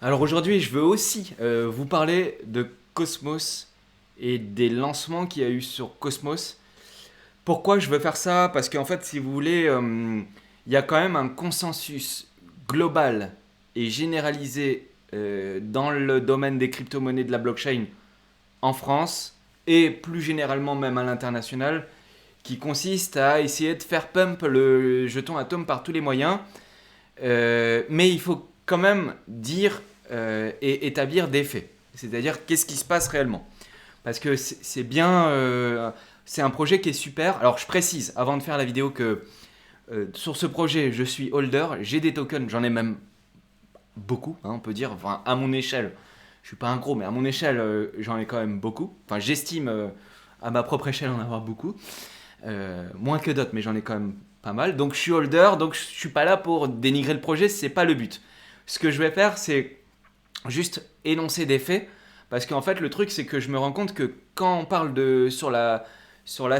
Alors aujourd'hui, je veux aussi vous parler de Cosmos et des lancements qu'il y a eu sur Cosmos. Pourquoi je veux faire ça? Parce qu'en fait, si vous voulez, il y a quand même un consensus global et généralisé dans le domaine des crypto-monnaies de la blockchain en France et plus généralement même à l'international qui consiste à essayer de faire pump le jeton Atom par tous les moyens. Mais il faut quand même dire et établir des faits. C'est-à-dire qu'est-ce qui se passe réellement. Parce que c'est bien, c'est un projet qui est super. Alors je précise avant de faire la vidéo que sur ce projet, je suis holder, j'ai des tokens, j'en ai même beaucoup, hein, on peut dire, enfin, à mon échelle. Je suis pas un gros, mais à mon échelle, j'en ai quand même beaucoup. Enfin, j'estime à ma propre échelle en avoir beaucoup. Moins que d'autres, mais j'en ai quand même pas mal. Donc je suis holder, donc je suis pas là pour dénigrer le projet, c'est pas le but. Ce que je vais faire, c'est juste énoncer des faits, parce qu'en fait le truc c'est que je me rends compte que quand on parle de sur la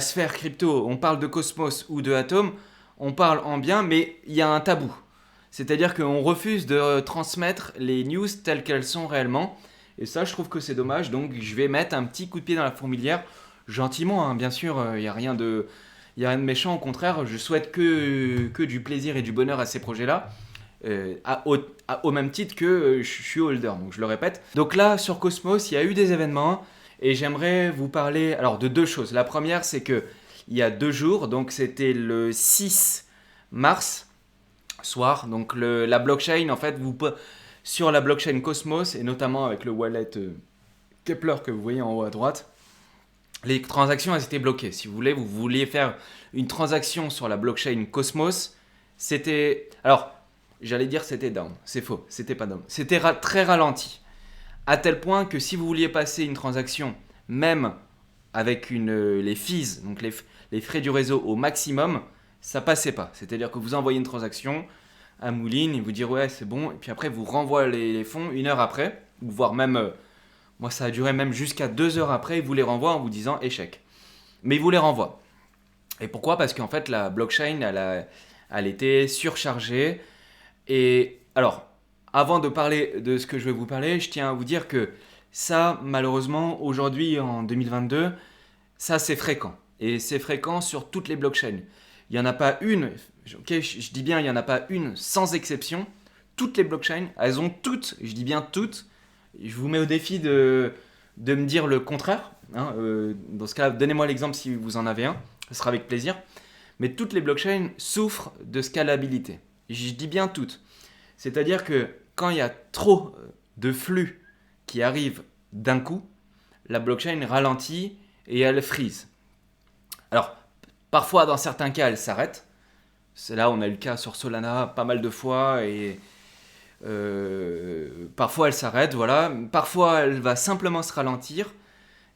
sphère crypto, on parle de Cosmos ou de Atom, on parle en bien, mais il y a un tabou. C'est-à-dire qu'on refuse de transmettre les news telles qu'elles sont réellement. Et ça, je trouve que c'est dommage. Donc, je vais mettre un petit coup de pied dans la fourmilière, gentiment, hein, bien sûr. Il n'y a rien de, il y a rien de méchant. Au contraire, je souhaite que du plaisir et du bonheur à ces projets-là. Au même titre que je suis holder, donc je le répète. Donc là, sur Cosmos, il y a eu des événements et j'aimerais vous parler alors de deux choses. La première, c'est que il y a 2 jours, donc c'était le 6 mars soir. Donc la blockchain, en fait, sur la blockchain Cosmos et notamment avec le wallet Kepler que vous voyez en haut à droite, les transactions elles étaient bloquées. Si vous vouliez faire une transaction sur la blockchain Cosmos, c'était alors j'allais dire c'était down, c'est faux, c'était pas down, c'était très ralenti, à tel point que si vous vouliez passer une transaction, même avec les fees, donc les frais du réseau au maximum, ça passait pas. C'est-à-dire que vous envoyez une transaction à Mouline, il vous dit ouais c'est bon, et puis après vous renvoie les fonds 1 heure après, ou voire même, moi ça a duré même jusqu'à 2 heures après, il vous les renvoie en vous disant échec. Mais il vous les renvoie. Et pourquoi? Parce qu'en fait la blockchain elle était surchargée. Et alors, avant de parler de ce que je vais vous parler, je tiens à vous dire que ça, malheureusement, aujourd'hui en 2022, ça c'est fréquent. Et c'est fréquent sur toutes les blockchains. Il n'y en a pas une, ok, je dis bien il n'y en a pas une sans exception. Toutes les blockchains, elles ont toutes, je dis bien toutes, je vous mets au défi de me dire le contraire, hein, dans ce cas, donnez-moi l'exemple si vous en avez un, ce sera avec plaisir. Mais toutes les blockchains souffrent de scalabilité. Je dis bien toutes. C'est-à-dire que quand il y a trop de flux qui arrivent d'un coup, la blockchain ralentit et elle freeze. Alors, parfois, dans certains cas, elle s'arrête. C'est là, on a eu le cas sur Solana pas mal de fois et parfois elle s'arrête, voilà. Parfois, elle va simplement se ralentir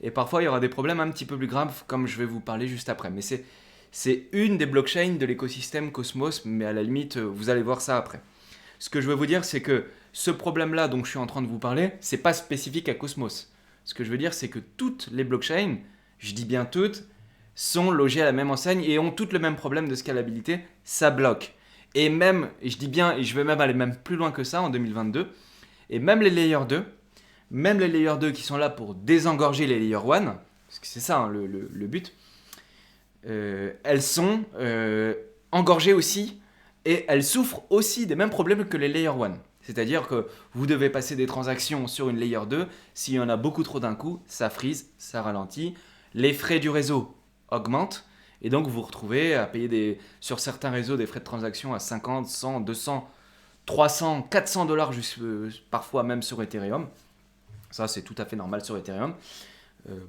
et parfois, il y aura des problèmes un petit peu plus graves comme je vais vous parler juste après. Mais c'est une des blockchains de l'écosystème Cosmos, mais à la limite, vous allez voir ça après. Ce que je veux vous dire, c'est que ce problème-là dont je suis en train de vous parler, c'est pas spécifique à Cosmos. Ce que je veux dire, c'est que toutes les blockchains, je dis bien toutes, sont logées à la même enseigne et ont toutes le même problème de scalabilité, ça bloque. Et même, et je dis bien, et je vais même aller même plus loin que ça en 2022, et même les layers 2 qui sont là pour désengorger les layers 1, parce que c'est ça hein, le but, elles sont engorgées aussi et elles souffrent aussi des mêmes problèmes que les layer 1. C'est-à-dire que vous devez passer des transactions sur une layer 2, s'il y en a beaucoup trop d'un coup, ça freeze, ça ralentit, les frais du réseau augmentent, et donc vous vous retrouvez à payer sur certains réseaux des frais de transaction à 50, 100, 200, 300, 400 dollars, parfois même sur Ethereum. Ça, c'est tout à fait normal sur Ethereum.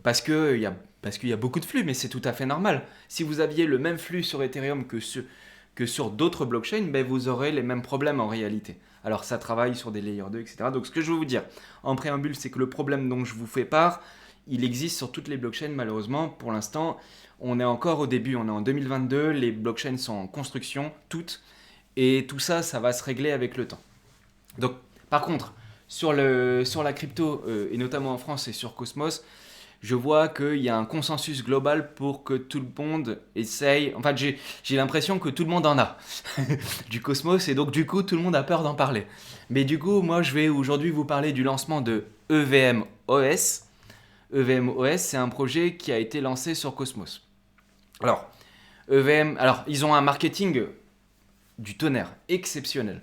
Parce qu'il y a beaucoup de flux, mais c'est tout à fait normal. Si vous aviez le même flux sur Ethereum que sur d'autres blockchains, ben vous aurez les mêmes problèmes en réalité. Alors ça travaille sur des layers 2, etc. Donc ce que je veux vous dire en préambule, c'est que le problème dont je vous fais part, il existe sur toutes les blockchains malheureusement. Pour l'instant, on est encore au début, on est en 2022, les blockchains sont en construction, toutes, et tout ça, ça va se régler avec le temps. Donc par contre, sur la crypto, et notamment en France et sur Cosmos, je vois qu'il y a un consensus global pour que tout le monde essaye. En fait, j'ai l'impression que tout le monde en a du Cosmos et donc du coup, tout le monde a peur d'en parler. Mais du coup, moi, je vais aujourd'hui vous parler du lancement de EVM OS. EVM OS, c'est un projet qui a été lancé sur Cosmos. Alors, alors ils ont un marketing du tonnerre, exceptionnel.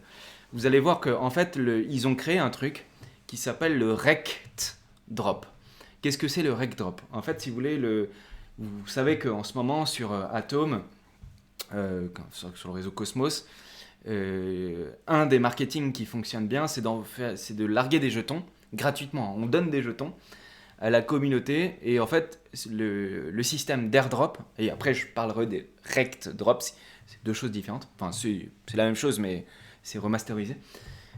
Vous allez voir qu'en fait, ils ont créé un truc qui s'appelle le Rect Drop. Qu'est-ce que c'est le Rect Drop? En fait, si vous voulez, vous savez qu'en ce moment, sur Atom, sur le réseau Cosmos, un des marketing qui fonctionne bien, c'est de larguer des jetons gratuitement. On donne des jetons à la communauté et en fait, le système d'airdrop, et après je parlerai des Rect Drops, c'est deux choses différentes. Enfin, c'est la même chose, mais c'est remasterisé.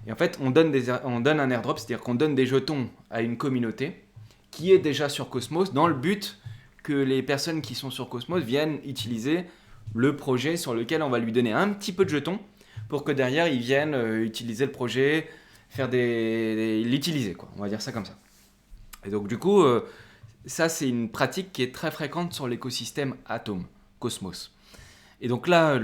Et en fait, on donne un airdrop, c'est-à-dire qu'on donne des jetons à une communauté qui est déjà sur Cosmos dans le but que les personnes qui sont sur Cosmos viennent utiliser le projet sur lequel on va lui donner un petit peu de jetons pour que derrière ils viennent utiliser le projet, l'utiliser, quoi. On va dire ça comme ça. Et donc du coup, ça c'est une pratique qui est très fréquente sur l'écosystème Atom, Cosmos. Et donc là,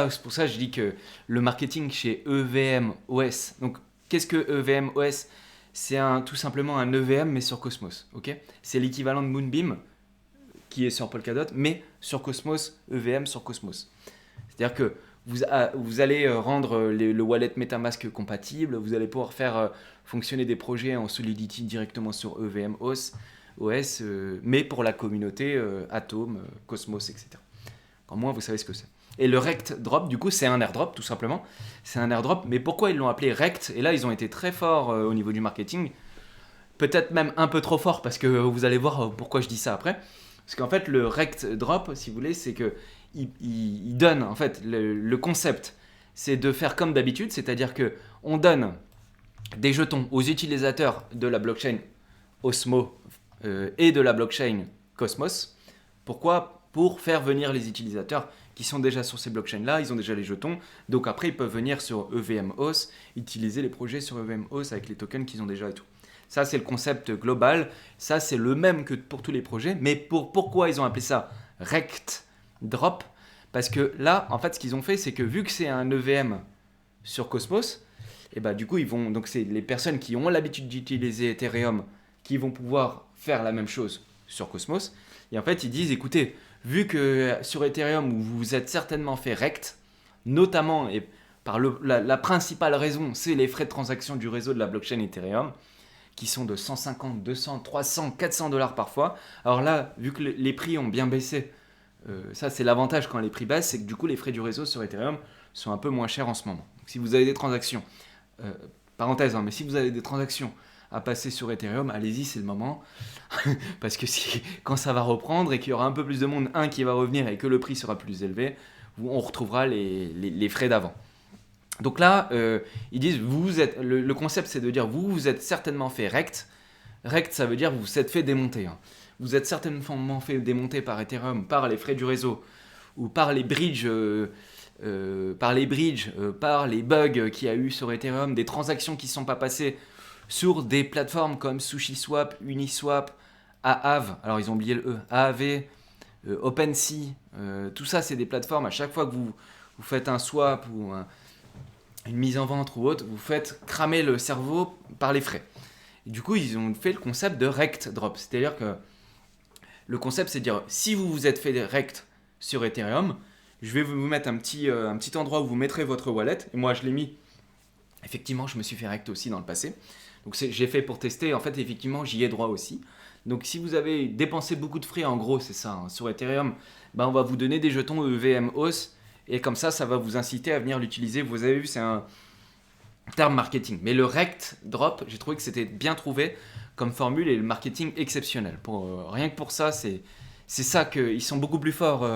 c'est pour ça que je dis que le marketing chez EVM OS. Donc, qu'est-ce que EVM OS? C'est tout simplement un EVM, mais sur Cosmos. Okay, c'est l'équivalent de Moonbeam, qui est sur Polkadot, mais sur Cosmos, EVM sur Cosmos. C'est-à-dire que vous allez rendre le wallet MetaMask compatible, vous allez pouvoir faire fonctionner des projets en Solidity directement sur EVM OS, mais pour la communauté Atom, Cosmos, etc. Au moins, vous savez ce que c'est. Et le Rect Drop, du coup, c'est un airdrop, tout simplement. C'est un airdrop, mais pourquoi ils l'ont appelé Rect? Et là, ils ont été très forts au niveau du marketing. Peut-être même un peu trop forts, parce que vous allez voir pourquoi je dis ça après. Parce qu'en fait, le Rect Drop, si vous voulez, c'est qu'il donne, en fait, le concept, c'est de faire comme d'habitude, c'est-à-dire qu'on donne des jetons aux utilisateurs de la blockchain Osmo et de la blockchain Cosmos. Pourquoi? Pour faire venir les utilisateurs qui sont déjà sur ces blockchains-là, ils ont déjà les jetons, donc après ils peuvent venir sur EVMOS, utiliser les projets sur EVMOS avec les tokens qu'ils ont déjà et tout. Ça c'est le concept global, ça c'est le même que pour tous les projets, mais pourquoi ils ont appelé ça Rect Drop? Parce que là, en fait, ce qu'ils ont fait, c'est que vu que c'est un EVM sur Cosmos, et bah du coup donc c'est les personnes qui ont l'habitude d'utiliser Ethereum qui vont pouvoir faire la même chose sur Cosmos, et en fait ils disent, écoutez, vu que sur Ethereum, vous vous êtes certainement fait Rect, notamment, et par la principale raison, c'est les frais de transaction du réseau de la blockchain Ethereum, qui sont de 150, 200, 300, 400 dollars parfois. Alors là, vu que les prix ont bien baissé, ça c'est l'avantage quand les prix baissent, c'est que du coup les frais du réseau sur Ethereum sont un peu moins chers en ce moment. Donc, si vous avez des transactions, parenthèse, mais si vous avez des transactions à passer sur Ethereum, allez-y, c'est le moment. Parce que quand ça va reprendre et qu'il y aura un peu plus de monde, qui va revenir et que le prix sera plus élevé, on retrouvera les frais d'avant. Donc là, ils disent, le concept c'est de dire, vous êtes certainement fait Rect. Rect, ça veut dire vous vous êtes fait démonter. Hein. Vous êtes certainement fait démonter par Ethereum, par les frais du réseau, ou par les bridges, par les bugs qu'il y a eu sur Ethereum, des transactions qui ne sont pas passées sur des plateformes comme SushiSwap, Uniswap, Aave, alors ils ont oublié le E, Aave, OpenSea, tout ça c'est des plateformes, à chaque fois que vous faites un swap ou une mise en vente ou autre, vous faites cramer le cerveau par les frais. Et du coup ils ont fait le concept de Rect Drop, c'est-à-dire que le concept c'est de dire, si vous vous êtes fait Rect sur Ethereum, je vais vous mettre un petit endroit où vous mettrez votre wallet, et moi je l'ai mis, effectivement je me suis fait Rect aussi dans le passé. Donc j'ai fait pour tester, en fait effectivement j'y ai droit aussi. Donc si vous avez dépensé beaucoup de frais, en gros c'est ça, hein, sur Ethereum, on va vous donner des jetons EVMOS et comme ça va vous inciter à venir l'utiliser. Vous avez vu, c'est un terme marketing. Mais le Rect Drop, j'ai trouvé que c'était bien trouvé comme formule et le marketing exceptionnel. Rien que pour ça, c'est ça qu'ils sont beaucoup plus forts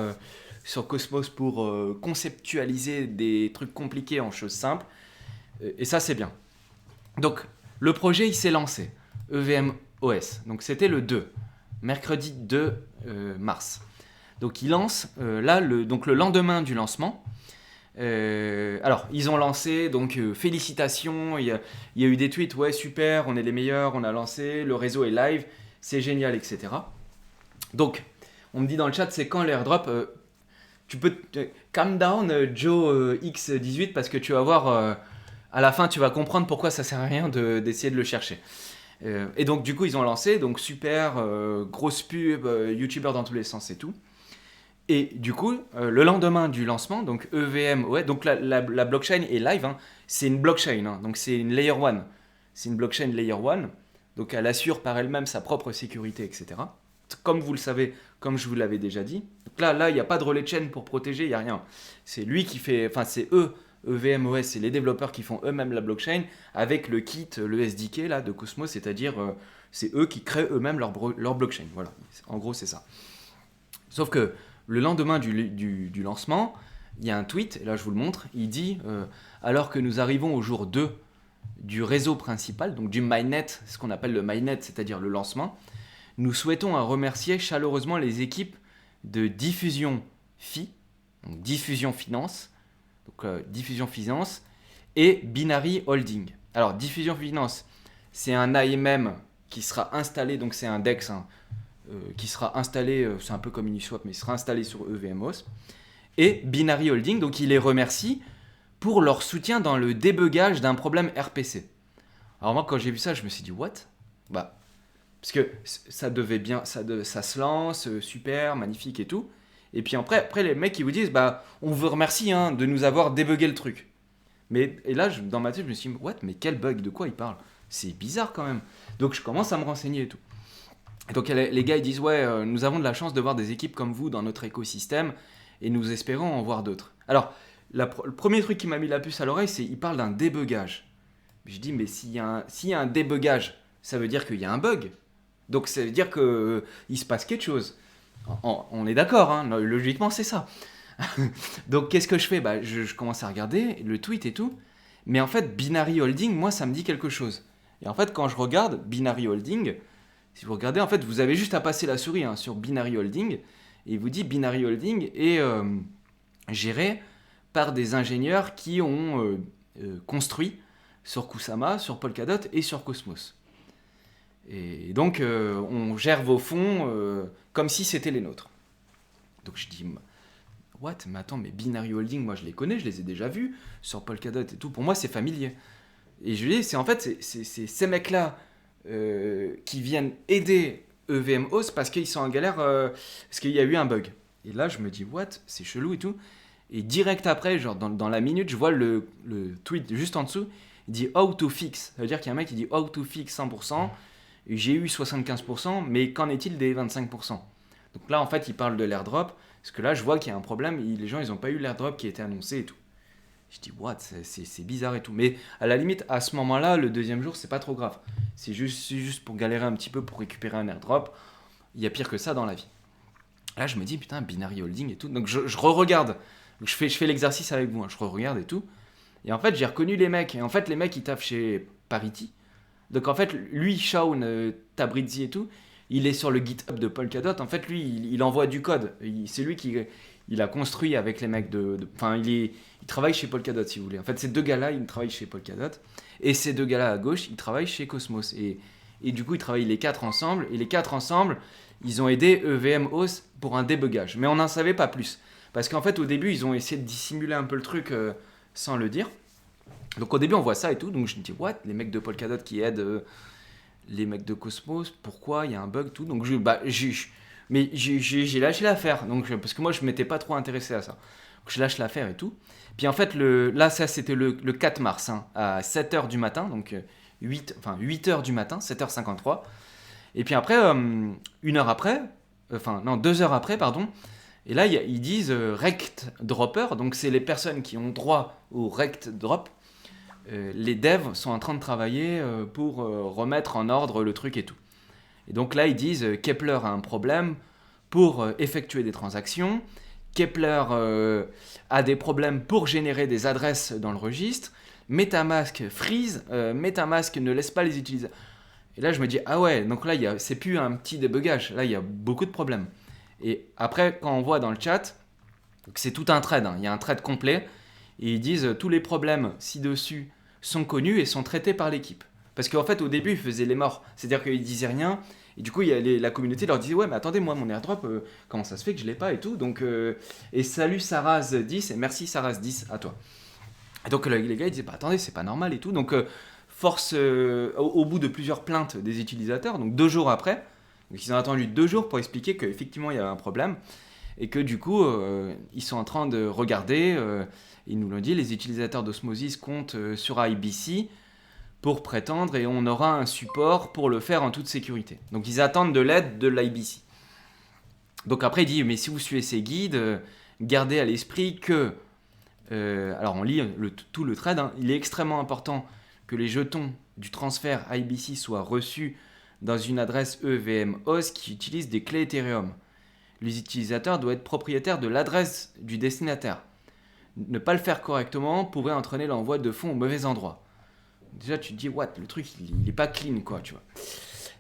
sur Cosmos pour conceptualiser des trucs compliqués en choses simples. Et ça c'est bien. Donc le projet, il s'est lancé, EVMOS. Donc c'était le 2, mercredi 2 mars. Donc il lance, donc le lendemain du lancement. Alors, ils ont lancé, donc félicitations, il y a eu des tweets, ouais super, on est les meilleurs, on a lancé, le réseau est live. c'est génial, etc. Donc, on me dit dans le chat, c'est quand l'airdrop tu peux calm down Joe X18 parce que tu vas voir à la fin tu vas comprendre pourquoi ça sert à rien d'essayer de le chercher. Et donc du coup ils ont lancé, donc super, grosse pub, youtubeur dans tous les sens et tout. Et du coup le lendemain du lancement, donc EVM, ouais, donc la blockchain est live, hein, c'est une blockchain, hein, donc c'est une layer 1, c'est une blockchain layer 1, donc elle assure par elle-même sa propre sécurité, etc. Comme vous le savez, comme je vous l'avais déjà dit. Donc là, il n'y a pas de relais de chaîne pour protéger, il n'y a rien. C'est lui qui fait, enfin c'est eux, EVMOS, c'est les développeurs qui font eux-mêmes la blockchain avec le kit, le SDK là, de Cosmos, c'est-à-dire c'est eux qui créent eux-mêmes leur blockchain. Voilà, en gros c'est ça. Sauf que le lendemain du lancement, il y a un tweet, et là je vous le montre, il dit alors que nous arrivons au jour 2 du réseau principal, donc du mainnet, ce qu'on appelle le mainnet, c'est-à-dire le lancement, nous souhaitons remercier chaleureusement les équipes de Diffusion Fi, donc Diffusion Finance, Diffusion Finance et Binary Holding. Alors Diffusion Finance, c'est un AMM qui sera installé, donc c'est un DEX hein, qui sera installé, c'est un peu comme Uniswap, mais il sera installé sur EVMOS. Et Binary Holding, donc il les remercie pour leur soutien dans le débugage d'un problème RPC. Alors moi quand j'ai vu ça, je me suis dit what ? Bah parce que ça devait bien, ça se lance, super, magnifique et tout. Et puis après les mecs ils vous disent bah on vous remercie hein, de nous avoir débugué le truc. Mais et là dans ma tête je me suis dit what, mais quel bug, de quoi ils parlent ? C'est bizarre quand même. Donc je commence à me renseigner et tout. Et donc les gars ils disent ouais nous avons de la chance de voir des équipes comme vous dans notre écosystème et nous espérons en voir d'autres. Alors le premier truc qui m'a mis la puce à l'oreille c'est ils parlent d'un débugage. Je dis mais s'il y a un débugage ça veut dire qu'il y a un bug. Donc ça veut dire qu'il se passe quelque chose. On est d'accord, hein, logiquement c'est ça. Donc qu'est-ce que je fais bah, je commence à regarder le tweet et tout. Mais en fait, Binary Holding, moi ça me dit quelque chose. Et en fait, quand je regarde Binary Holding, si vous regardez, en fait, vous avez juste à passer la souris hein, sur Binary Holding. Et il vous dit Binary Holding est géré par des ingénieurs qui ont construit sur Kusama, sur Polkadot et sur Cosmos. Et donc, on gère vos fonds comme si c'était les nôtres. Donc je dis, what ? Mais attends, mais Binary Holding, moi je les connais, je les ai déjà vus sur Polkadot et tout. Pour moi, c'est familier. Et je lui dis, c'est ces mecs-là qui viennent aider EVMOS parce qu'ils sont en galère, parce qu'il y a eu un bug. Et là, je me dis, what ? C'est chelou et tout. Et direct après, genre dans la minute, je vois le tweet juste en dessous. Il dit how to fix. Ça veut dire qu'il y a un mec qui dit how to fix 100%. J'ai eu 75%, mais qu'en est-il des 25% ? Donc là, en fait, il parle de l'airdrop, parce que là, je vois qu'il y a un problème, les gens, ils n'ont pas eu l'airdrop qui a été annoncé et tout. Je dis, what, c'est bizarre et tout. Mais à la limite, à ce moment-là, le deuxième jour, c'est pas trop grave. C'est juste pour galérer un petit peu pour récupérer un airdrop. Il y a pire que ça dans la vie. Là, je me dis, putain, Binary Holding et tout. Donc je re-regarde. Je fais l'exercice avec vous, hein. Je re-regarde et tout. Et en fait, j'ai reconnu les mecs. Et en fait, les mecs, ils taffent chez Parity. Donc en fait, lui, Shaun Tabrizi et tout, il est sur le GitHub de Polkadot. En fait, lui, il envoie du code. C'est lui qui il a construit avec les mecs enfin, il travaille chez Polkadot, si vous voulez. En fait, ces deux gars-là, ils travaillent chez Polkadot. Et ces deux gars-là à gauche, ils travaillent chez Cosmos. Et du coup, ils travaillent les quatre ensemble. Et les quatre ensemble, ils ont aidé EVMOS pour un débugage. Mais on n'en savait pas plus. Parce qu'en fait, au début, ils ont essayé de dissimuler un peu le truc sans le dire. Donc au début on voit ça et tout, donc je me dis what, les mecs de Polkadot qui aident les mecs de Cosmos, pourquoi il y a un bug tout, donc j'ai lâché l'affaire, donc parce que moi je m'étais pas trop intéressé à ça, donc je lâche l'affaire et tout. Puis en fait là ça c'était le 4 mars hein, à 7h du matin, donc 8h du matin, 7h53. Et puis après 2 heures après pardon. Et là ils disent rect dropper, donc c'est les personnes qui ont droit au rect drop. Les devs sont en train de travailler pour remettre en ordre le truc et tout. Et donc là, ils disent Keplr a un problème pour effectuer des transactions. Keplr a des problèmes pour générer des adresses dans le registre. MetaMask freeze. MetaMask ne laisse pas les utiliser. Et là, je me dis, ah ouais, donc là, c'est plus un petit débugage. Là, il y a beaucoup de problèmes. Et après, quand on voit dans le chat, c'est tout un thread. Hein. Il y a un thread complet. Et ils disent tous les problèmes ci-dessus sont connus et sont traités par l'équipe. Parce qu'en fait, au début, ils faisaient les morts. C'est-à-dire qu'ils disaient rien. Et du coup, la communauté leur disait, ouais, mais attendez, moi, mon airdrop, comment ça se fait que je l'ai pas et tout. Donc, et salut Saraz10 et merci Saraz10 à toi. Et donc, les gars, ils disaient, bah, attendez, c'est pas normal et tout. Donc, force, au bout de plusieurs plaintes des utilisateurs, donc 2 jours après, donc ils ont attendu 2 jours pour expliquer qu'effectivement, il y avait un problème. Et que du coup, ils sont en train de regarder, ils nous l'ont dit, les utilisateurs d'Osmosis comptent sur IBC pour prétendre et on aura un support pour le faire en toute sécurité. Donc ils attendent de l'aide de l'IBC. Donc après il dit, mais si vous suivez ces guides, gardez à l'esprit que, alors on lit tout le thread, hein, il est extrêmement important que les jetons du transfert IBC soient reçus dans une adresse EVM-OS qui utilise des clés Ethereum. Les utilisateurs doivent être propriétaires de l'adresse du destinataire. Ne pas le faire correctement pourrait entraîner l'envoi de fonds au mauvais endroit. Déjà, tu te dis, what, le truc, il est pas clean, quoi, tu vois.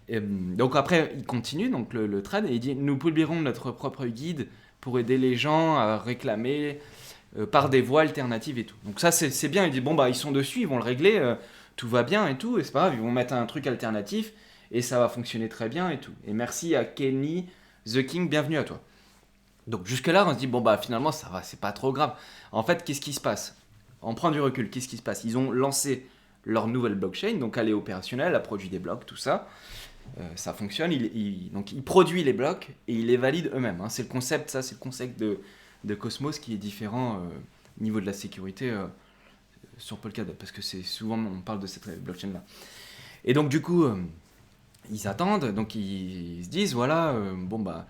Et, donc après, il continue, donc le thread, et il dit, nous publierons notre propre guide pour aider les gens à réclamer par des voies alternatives et tout. Donc ça, c'est bien. Il dit, bon, bah, ils sont dessus, ils vont le régler, tout va bien et tout, et c'est pas grave, ils vont mettre un truc alternatif, et ça va fonctionner très bien et tout. Et merci à Kenny The King, bienvenue à toi. Donc jusque-là, on se dit, bon, bah finalement, ça va, c'est pas trop grave. En fait, qu'est-ce qui se passe? On prend du recul, qu'est-ce qui se passe? Ils ont lancé leur nouvelle blockchain, donc elle est opérationnelle, elle a produit des blocs, tout ça. Ça fonctionne, donc ils produisent les blocs et ils les valident eux-mêmes. Hein. C'est le concept, ça, c'est le concept de Cosmos qui est différent au niveau de la sécurité sur Polkadot, parce que c'est souvent, on parle de cette blockchain-là. Et donc du coup, ils attendent, donc ils se disent, voilà, bon bah,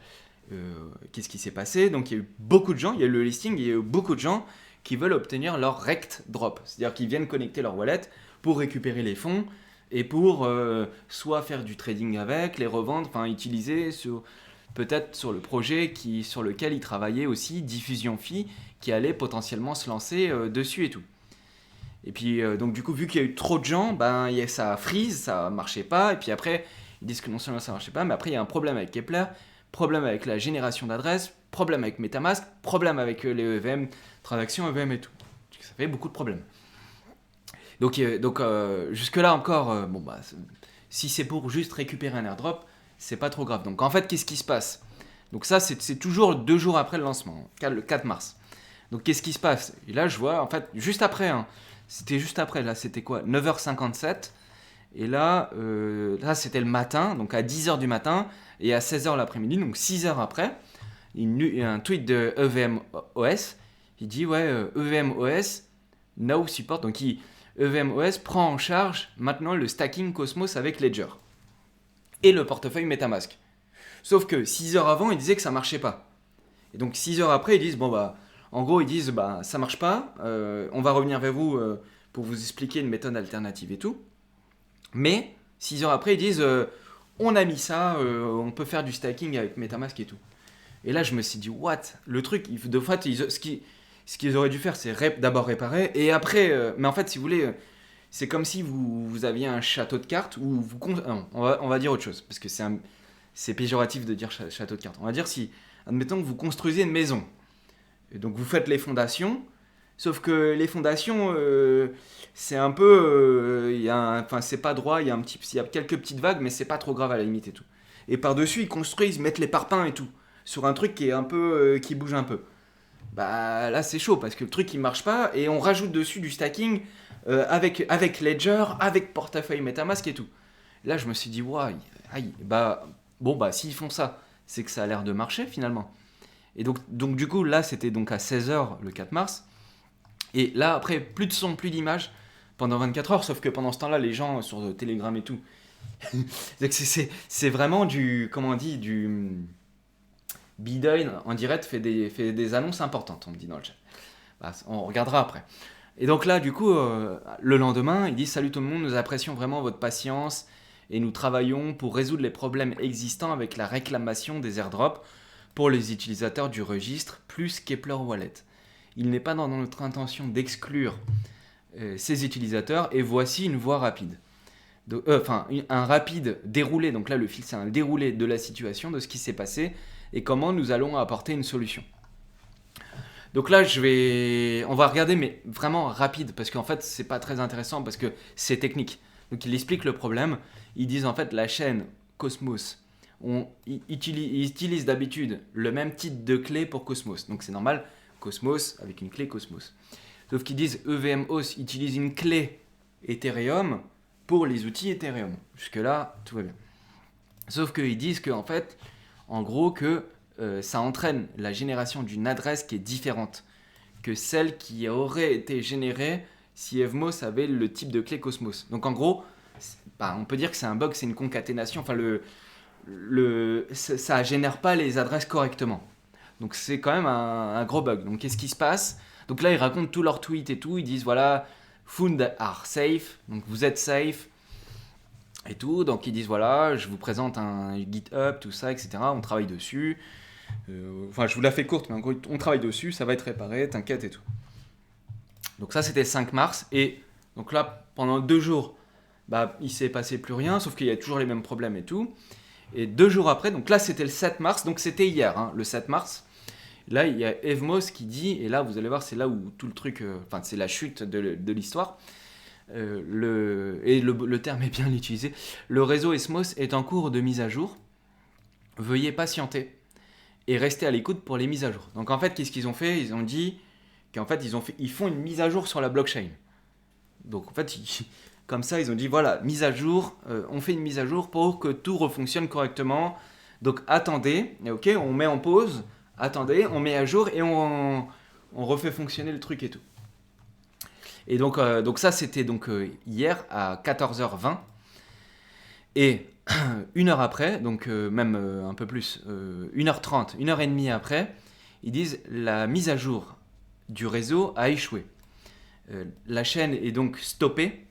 qu'est-ce qui s'est passé? Donc il y a eu beaucoup de gens, il y a eu le listing, il y a eu beaucoup de gens qui veulent obtenir leur rect drop, c'est-à-dire qu'ils viennent connecter leur wallet pour récupérer les fonds et pour soit faire du trading avec, les revendre, enfin utiliser peut-être sur le projet sur lequel ils travaillaient aussi, Diffusion Phi, qui allait potentiellement se lancer dessus et tout. Et puis donc du coup, vu qu'il y a eu trop de gens, ben, ça freeze, ça marchait pas, et puis après, ils disent que non seulement ça marchait pas, mais après il y a un problème avec Kepler, problème avec la génération d'adresses, problème avec MetaMask, problème avec les EVM, transactions EVM et tout. Ça fait beaucoup de problèmes. Donc jusque-là encore, bon bah, si c'est pour juste récupérer un airdrop, c'est pas trop grave. Donc en fait, qu'est-ce qui se passe? Donc ça, c'est toujours 2 jours après le lancement, le 4 mars. Donc qu'est-ce qui se passe? Et là, je vois, en fait, juste après, hein, c'était juste après, là, c'était quoi? 9h57. Et là, c'était le matin, donc à 10h du matin, et à 16h l'après-midi, donc 6 heures après, il y a un tweet de EVM-OS, il dit, ouais, EVM-OS now support, donc EVM-OS prend en charge maintenant le stacking Cosmos avec Ledger et le portefeuille MetaMask. Sauf que 6 heures avant, ils disaient que ça marchait pas. Et donc 6 heures après, ils disent, bon bah, en gros, ils disent, bah, ça marche pas, on va revenir vers vous pour vous expliquer une méthode alternative et tout. Mais 6 heures après, ils disent, on a mis ça, on peut faire du stacking avec MetaMask et tout. Et là, je me suis dit, what? Le truc, de fait, ce qu'ils auraient dû faire, c'est d'abord réparer, et après, mais en fait, si vous voulez, c'est comme si vous aviez un château de cartes, où non, on va dire autre chose, parce que c'est péjoratif de dire château de cartes. On va dire si, admettons que vous construisez une maison, et donc vous faites les fondations, sauf que les fondations, c'est un peu, c'est pas droit, il y a quelques petites vagues, mais c'est pas trop grave à la limite et tout. Et par-dessus, ils construisent, mettent les parpaings et tout, sur un truc qui est un peu, qui bouge un peu. Bah là c'est chaud parce que le truc il marche pas et on rajoute dessus du stacking avec Ledger, avec portefeuille MetaMask et tout. Là je me suis dit ouais, aïe, bah bon bah s'ils font ça, c'est que ça a l'air de marcher finalement. Et donc du coup là c'était donc à 16h le 4 mars. Et là après plus de son, plus d'image pendant 24 heures, sauf que pendant ce temps-là les gens sur Telegram et tout, c'est vraiment du, comment on dit, du Bitcoin en direct fait des annonces importantes, on me dit dans le chat. Bah, on regardera après. Et donc là, du coup, le lendemain, il dit « Salut tout le monde, nous apprécions vraiment votre patience et nous travaillons pour résoudre les problèmes existants avec la réclamation des airdrops pour les utilisateurs du registre plus Kepler Wallet. Il n'est pas dans notre intention d'exclure ces utilisateurs et voici une voie rapide. » un rapide déroulé, donc là le fil c'est un déroulé de la situation, de ce qui s'est passé et comment nous allons apporter une solution. Donc là on va regarder mais vraiment rapide parce qu'en fait c'est pas très intéressant parce que c'est technique. Donc il explique le problème. Ils disent en fait la chaîne Cosmos, ils utilisent d'habitude le même type de clé pour Cosmos. Donc c'est normal, Cosmos avec une clé Cosmos. Sauf qu'ils disent EVMOS utilise une clé Ethereum pour les outils Ethereum. Jusque-là, tout va bien. Sauf qu'ils disent qu'en fait, en gros, que ça entraîne la génération d'une adresse qui est différente que celle qui aurait été générée si Evmos avait le type de clé Cosmos. Donc en gros, on peut dire que c'est un bug, c'est une concaténation. Enfin, ça génère pas les adresses correctement. Donc c'est quand même un gros bug. Donc qu'est-ce qui se passe? Donc là, ils racontent tous leurs tweets et tout. Ils disent voilà, found are safe. Donc vous êtes safe et tout. Donc ils disent voilà, je vous présente un GitHub, tout ça, etc. On travaille dessus. Enfin, je vous la fais courte, mais en gros, on travaille dessus, ça va être réparé, t'inquiète et tout. Donc ça, c'était le 5 mars. Et donc là, pendant 2 jours, il s'est passé plus rien, sauf qu'il y a toujours les mêmes problèmes et tout. Et 2 jours après, donc là, c'était le 7 mars, donc c'était hier, hein, le 7 mars. Là, il y a Evmos qui dit, et là, vous allez voir, c'est là où tout le truc, c'est la chute de l'histoire. Le terme est bien utilisé. Le réseau Evmos est en cours de mise à jour. Veuillez patienter et rester à l'écoute pour les mises à jour. Donc en fait, qu'est-ce qu'ils ont fait? Ils ont dit qu'en fait, ils font une mise à jour sur la blockchain. Donc en fait, comme ça, ils ont dit voilà, mise à jour, on fait une mise à jour pour que tout refonctionne correctement. Donc attendez, ok, on met en pause, attendez, on met à jour et on refait fonctionner le truc et tout. Et donc ça, c'était donc hier à 14h20. Et 1 heure après, donc même un peu plus, 1h30, 1h30 après, ils disent la mise à jour du réseau a échoué. La chaîne est donc stoppée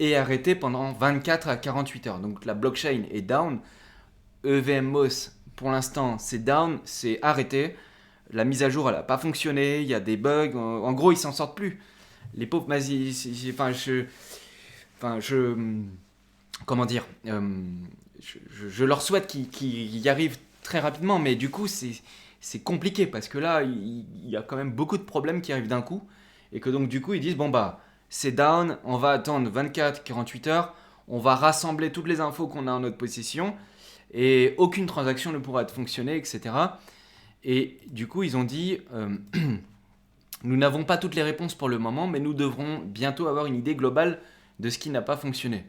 et arrêtée pendant 24 à 48 heures. Donc la blockchain est down. EVMOS, pour l'instant, c'est down, c'est arrêté. La mise à jour, elle n'a pas fonctionné, il y a des bugs. En gros, ils s'en sortent plus. Les pauvres, comment dire, je leur souhaite qu'ils y arrivent très rapidement, mais du coup, c'est compliqué parce que là, il y a quand même beaucoup de problèmes qui arrivent d'un coup. Et que donc, du coup, ils disent bon, c'est down, on va attendre 24-48 heures, on va rassembler toutes les infos qu'on a en notre possession et aucune transaction ne pourra être fonctionnée, etc. Et du coup, ils ont dit nous n'avons pas toutes les réponses pour le moment, mais nous devrons bientôt avoir une idée globale de ce qui n'a pas fonctionné.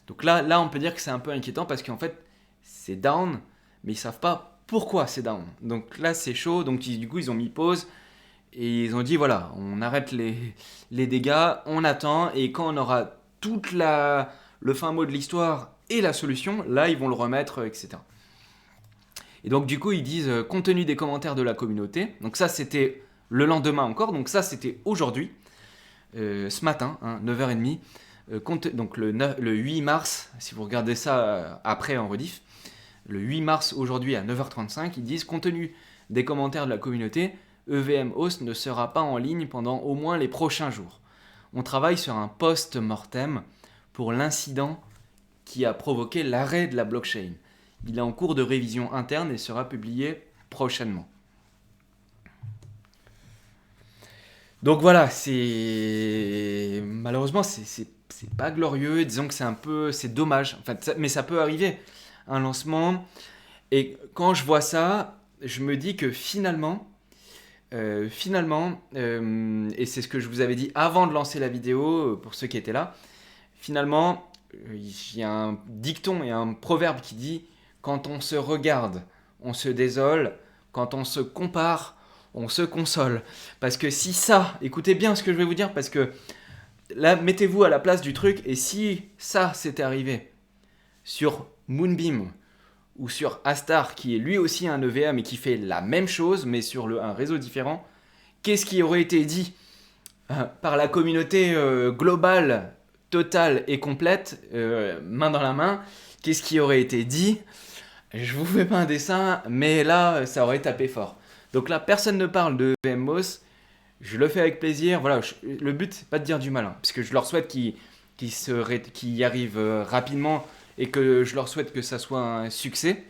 Donc là, on peut dire que c'est un peu inquiétant parce qu'en fait, c'est down, mais ils savent pas pourquoi c'est down. Donc là, c'est chaud. Donc du coup, ils ont mis pause et ils ont dit voilà, on arrête les dégâts, on attend et quand on aura toute le fin mot de l'histoire et la solution, là, ils vont le remettre, etc. Et donc du coup, ils disent compte tenu des commentaires de la communauté. Donc ça, c'était le lendemain encore. Donc ça, c'était aujourd'hui, ce matin, hein, 9h30. Donc le 8 mars, si vous regardez ça après en rediff, le 8 mars aujourd'hui à 9h35, ils disent compte tenu des commentaires de la communauté, EVMOS ne sera pas en ligne pendant au moins les prochains jours. On travaille sur un post-mortem pour l'incident qui a provoqué l'arrêt de la blockchain. Il est en cours de révision interne et sera publié prochainement. Donc voilà, malheureusement c'est pas glorieux, disons que c'est dommage, en fait, mais ça peut arriver, un lancement. Et quand je vois ça, je me dis que finalement, et c'est ce que je vous avais dit avant de lancer la vidéo, pour ceux qui étaient là, finalement, il y a un dicton et un proverbe qui dit quand on se regarde, on se désole, quand on se compare, on se console. Parce que si ça, écoutez bien ce que je vais vous dire, parce que là, mettez-vous à la place du truc, et si ça s'était arrivé sur Moonbeam ou sur Astar, qui est lui aussi un EVA, mais qui fait la même chose, mais sur un réseau différent, qu'est-ce qui aurait été dit par la communauté globale, totale et complète, main dans la main? Qu'est-ce qui aurait été dit? Je vous fais pas un dessin, mais là, ça aurait tapé fort. Donc là, personne ne parle de VMOS. Je le fais avec plaisir. Voilà, le but, c'est pas de dire du mal, parce que je leur souhaite qu'ils y arrivent rapidement et que je leur souhaite que ça soit un succès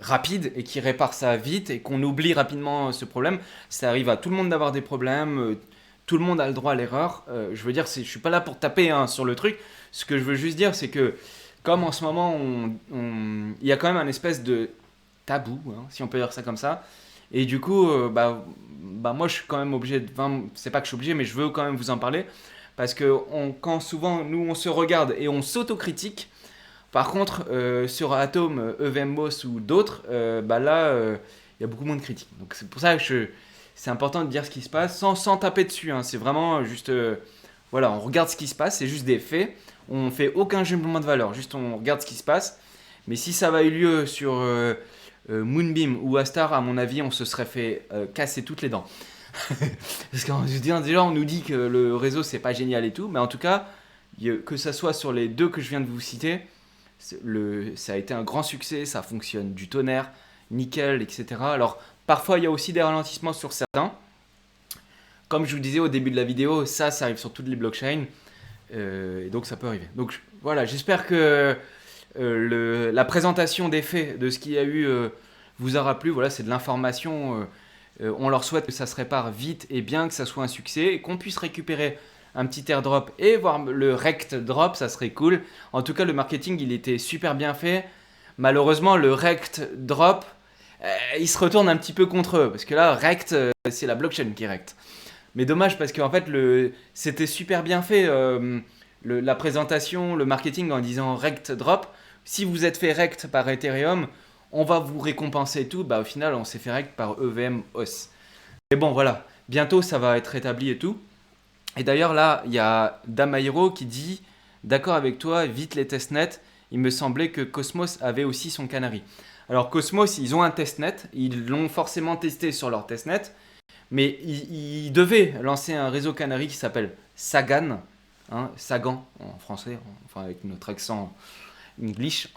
rapide et qu'ils réparent ça vite et qu'on oublie rapidement ce problème. Ça arrive à tout le monde d'avoir des problèmes. tout le monde a le droit à l'erreur. Je veux dire, je suis pas là pour taper hein, sur le truc. Ce que je veux juste dire, c'est que comme en ce moment, il y a quand même un espèce de tabou, hein, si on peut dire ça comme ça. Et du coup, moi, je suis quand même obligé de. Enfin, c'est pas que je suis obligé, mais je veux quand même vous en parler. Parce que quand souvent, nous, on se regarde et on s'autocritique. Par contre, sur Atom, EVMBOSS ou d'autres, il y a beaucoup moins de critiques. Donc c'est pour ça que c'est important de dire ce qui se passe sans taper dessus. Hein. C'est vraiment juste. Voilà, on regarde ce qui se passe, c'est juste des faits. On fait aucun jugement de valeur, juste on regarde ce qui se passe. Mais si ça va eu lieu sur Moonbeam ou Astar, à mon avis, on se serait fait casser toutes les dents. Parce que je veux dire, déjà, on nous dit que le réseau c'est pas génial et tout, mais en tout cas, que ça soit sur les deux que je viens de vous citer, ça a été un grand succès, ça fonctionne du tonnerre, nickel, etc. Alors, parfois, il y a aussi des ralentissements sur certains. Comme je vous disais au début de la vidéo, ça arrive sur toutes les blockchains, et donc ça peut arriver. Donc voilà, j'espère que la présentation des faits de ce qu'il y a eu vous aura plu. Voilà, c'est de l'information. On leur souhaite que ça se répare vite et bien, que ça soit un succès, et qu'on puisse récupérer un petit airdrop et voir le rect drop, ça serait cool. En tout cas, le marketing, il était super bien fait. Malheureusement, le rect drop, il se retourne un petit peu contre eux, parce que là, rect, c'est la blockchain qui rect. Mais dommage, parce qu'en fait, c'était super bien fait, la présentation, le marketing en disant rect drop. Si vous êtes fait rect par Ethereum, on va vous récompenser tout. Bah, au final, on s'est fait rect par EVM-OS. Mais bon, voilà. Bientôt, ça va être rétabli et tout. Et d'ailleurs, là, il y a Damairo qui dit d'accord avec toi, vite les testnets. Il me semblait que Cosmos avait aussi son canary. Alors, Cosmos, ils ont un testnet. Ils l'ont forcément testé sur leur testnet. Mais ils devaient lancer un réseau canary qui s'appelle Sagan. Hein, Sagan en français, enfin avec notre accent English,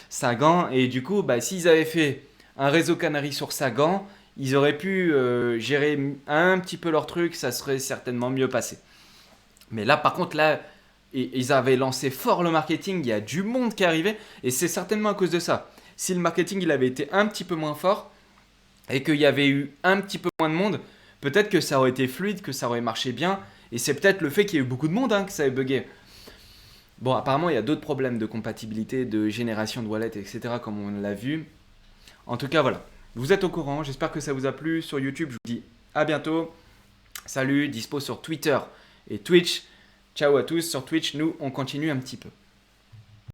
Sagan. Et du coup, s'ils avaient fait un réseau canary sur Sagan, ils auraient pu gérer un petit peu leur truc, ça serait certainement mieux passé. Mais là, par contre, là, ils avaient lancé fort le marketing, il y a du monde qui est arrivé, et c'est certainement à cause de ça. Si le marketing il avait été un petit peu moins fort, et qu'il y avait eu un petit peu moins de monde, peut-être que ça aurait été fluide, que ça aurait marché bien, et c'est peut-être le fait qu'il y ait eu beaucoup de monde que ça ait bugué. Bon, apparemment, il y a d'autres problèmes de compatibilité, de génération de wallet, etc., comme on l'a vu. En tout cas, voilà. Vous êtes au courant, j'espère que ça vous a plu. Sur YouTube, je vous dis à bientôt. Salut, dispo sur Twitter et Twitch. Ciao à tous. Sur Twitch, nous, on continue un petit peu.